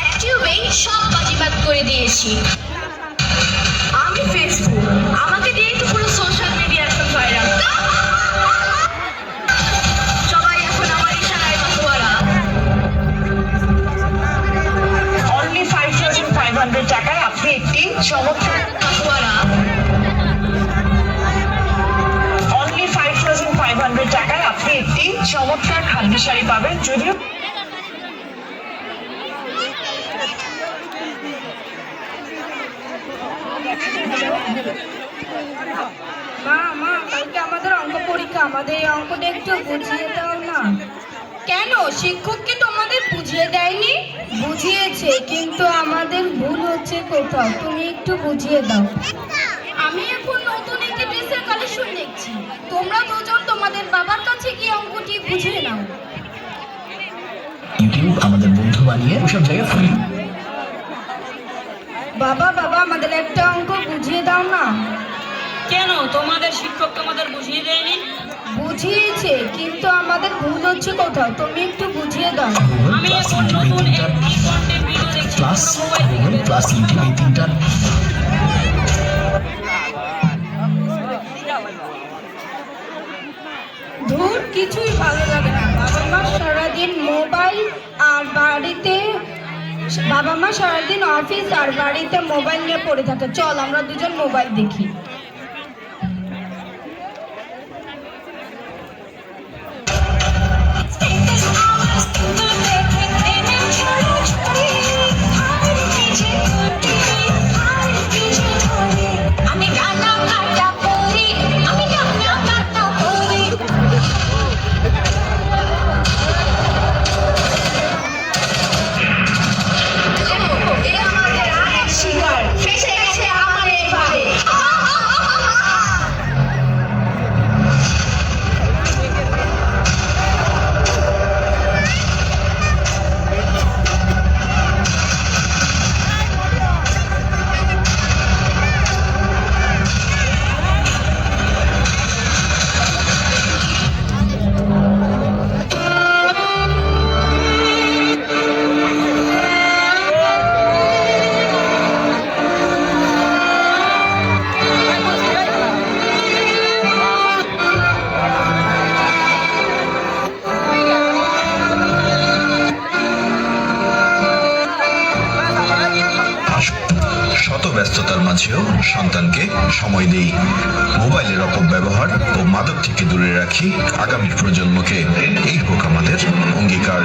এক টিউবেই সব বাজিবাদ করে দিয়েছি। আমি ফেসবুক, আমাকে দিয়েই তো পুরো সোশ্যাল মিডিয়া এখন ভাইরাল। সবাই এখন আমার ইশারায় মাতোয়ারা। অনলি 5,500 টাকায় আপনি একটি চমৎকার মাতোয়ারা। অনলি 5,500 টাকায় আপনি একটি চমৎকার খাদ্য শাড়ি পাবেন। যদিও মা কালকে আমাদের অঙ্ক পরীক্ষা, আমাদের এই অঙ্কটা একটু বুঝিয়ে দাও না। কেন, শিক্ষক কি তোমাদের বুঝিয়ে দেয়নি? বুঝিয়েছে, কিন্তু আমাদের ভুল হচ্ছে কোথাও, তুমি একটু বুঝিয়ে দাও। আমি এখন নতুন একটি ড্রেসের কালেকশন দেখছি, তোমরা দুজন তোমাদের বাবার কাছে গিয়ে অঙ্কটি বুঝিয়ে নাও। ইউটিউব আমাদের বন্ধু বানিয়ে ওসব জায়গায় ফ্রি। বাবা আমাদের একটা অঙ্ক বুঝিয়ে দাও না। কেন, তোমাদের শিক্ষক তোমাদের বুঝিয়ে দেয়নি? বুঝিয়েছে, কিন্তু আমাদের ভুল হচ্ছে কোথাও, তুমি একটু বুঝিয়ে দাও। আমি এখন নতুন একটি কন্টেন্ট ভিডিও দেখছি, প্লাস তোমরা মোবাইল থেকে প্লাস ইউটিউব, এই তিনটা ধুর, কিছুই ভালো লাগে না। বাবা মা সারাদিন মোবাইল আর বাড়িতে, বাবা মা সারাদিন অফিস আর বাড়িতে মোবাইল নিয়ে পড়ে থাকে। চল আমরা দুজন মোবাইল দেখি। এ আমাদের আরেক শিকার, ফেসে গেছে আমাদের পায়ে। শত ব্যস্ততার মাঝেও সন্তানকে সময় দেই। মোবাইলের অপব্যবহার ও মাদক থেকে দূরে রাখি আগামী প্রজন্মকে, এই হোক আমাদের অঙ্গীকার।